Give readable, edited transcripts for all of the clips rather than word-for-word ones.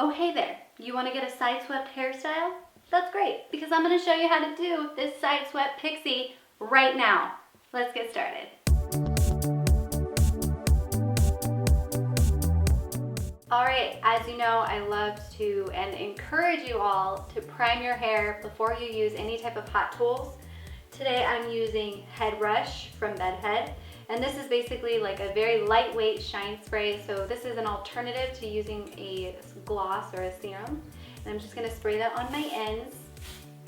Oh hey there, you want to get a side swept hairstyle? That's great, because I'm going to show you how to do this side swept pixie right now. Let's get started. Alright, as you know, I love to and encourage you all to prime your hair before you use any type of hot tools. Today I'm using Head Rush from Bedhead, and this is basically like a very lightweight shine spray, so this is an alternative to using a gloss or a serum. And I'm just going to spray that on my ends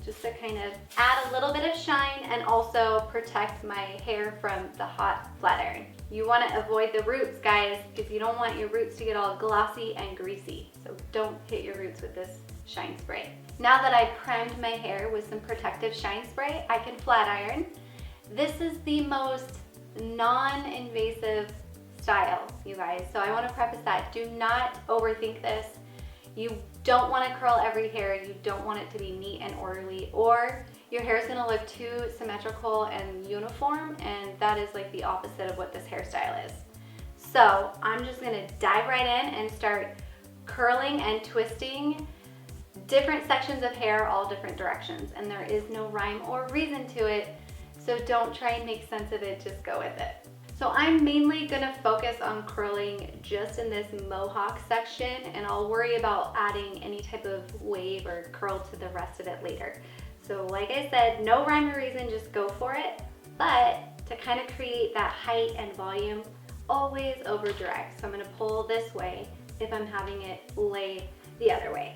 just to kind of add a little bit of shine and also protect my hair from the hot flat iron. You want to avoid the roots, guys, because you don't want your roots to get all glossy and greasy. So don't hit your roots with this shine spray. Now that I've primed my hair with some protective shine spray, I can flat iron. This is the most non-invasive style, you guys. So I want to preface that. Do not overthink this. You don't want to curl every hair. You don't want it to be neat and orderly, or your hair is going to look too symmetrical and uniform, and that is like the opposite of what this hairstyle is. So I'm just going to dive right in and start curling and twisting different sections of hair all different directions, and there is no rhyme or reason to it, so don't try and make sense of it, just go with it. So I'm mainly gonna focus on curling just in this mohawk section, and I'll worry about adding any type of wave or curl to the rest of it later. So like I said, no rhyme or reason, just go for it. But to kind of create that height and volume, always over direct. So I'm gonna pull this way if I'm having it lay the other way.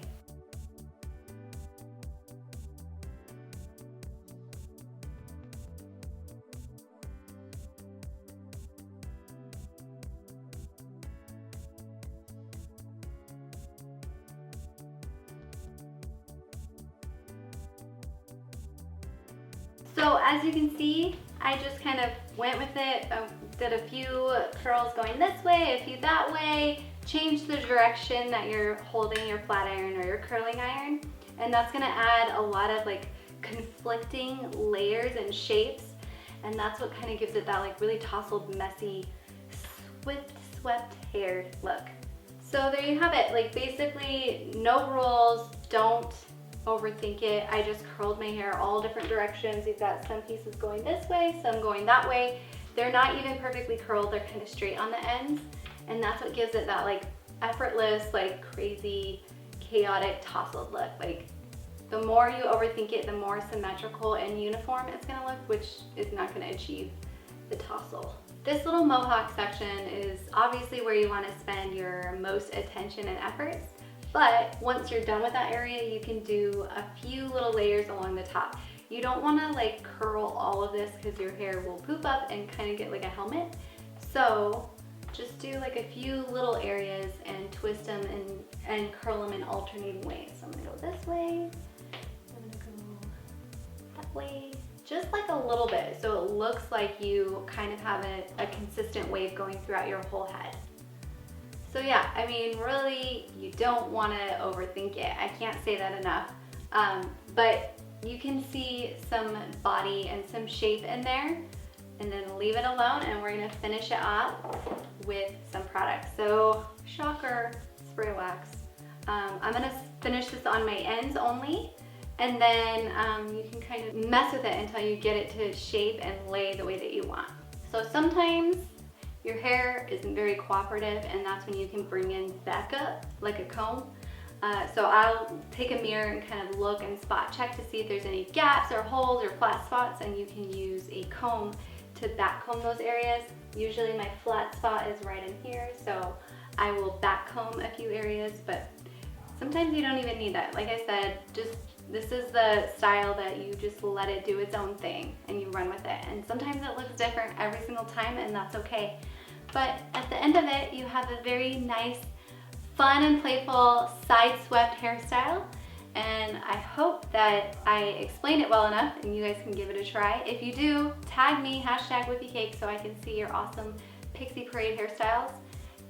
So as you can see, I just kind of went with it, did a few curls going this way, a few that way, changed the direction that you're holding your flat iron or your curling iron, and that's gonna add a lot of like conflicting layers and shapes, and that's what kind of gives it that like really tousled, messy, swept hair look. So there you have it, like basically no rules, don't overthink it. I just curled my hair all different directions. You've got some pieces going this way, some going that way. They're not even perfectly curled, they're kind of straight on the ends, and that's what gives it that like effortless, like crazy, chaotic, tousled look. Like the more you overthink it, the more symmetrical and uniform it's gonna look, which is not gonna achieve the tousle. This little mohawk section is obviously where you want to spend your most attention and efforts. But once you're done with that area, you can do a few little layers along the top. You don't want to like curl all of this because your hair will poop up and kind of get like a helmet. So just do like a few little areas and twist them and curl them in alternating ways. So I'm gonna go this way, I'm gonna go that way, just like a little bit. So it looks like you kind of have a consistent wave going throughout your whole head. So yeah, I mean, really, you don't want to overthink it. I can't say that enough. But you can see some body and some shape in there, and then leave it alone, and we're gonna finish it off with some product. So, shocker, spray wax. I'm gonna finish this on my ends only, and then you can kind of mess with it until you get it to shape and lay the way that you want. So sometimes your hair isn't very cooperative, and that's when you can bring in backup, like a comb. So I'll take a mirror and kind of look and spot check to see if there's any gaps or holes or flat spots, and you can use a comb to back comb those areas. Usually my flat spot is right in here, so I will back comb a few areas, but sometimes you don't even need that. Like I said, this is the style that you just let it do its own thing and you run with it. And sometimes it looks different every single time, and that's okay. But at the end of it, you have a very nice, fun and playful side swept hairstyle. And I hope that I explained it well enough and you guys can give it a try. If you do, tag me, #whippycake, so I can see your awesome Pixie Parade hairstyles.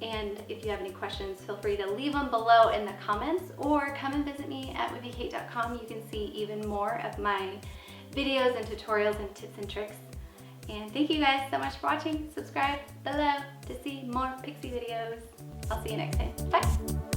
And if you have any questions, feel free to leave them below in the comments, or come and visit me at whippycake.com. You can see even more of my videos and tutorials and tips and tricks. And thank you guys so much for watching. Subscribe below to see more Pixie videos. I'll see you next time. Bye.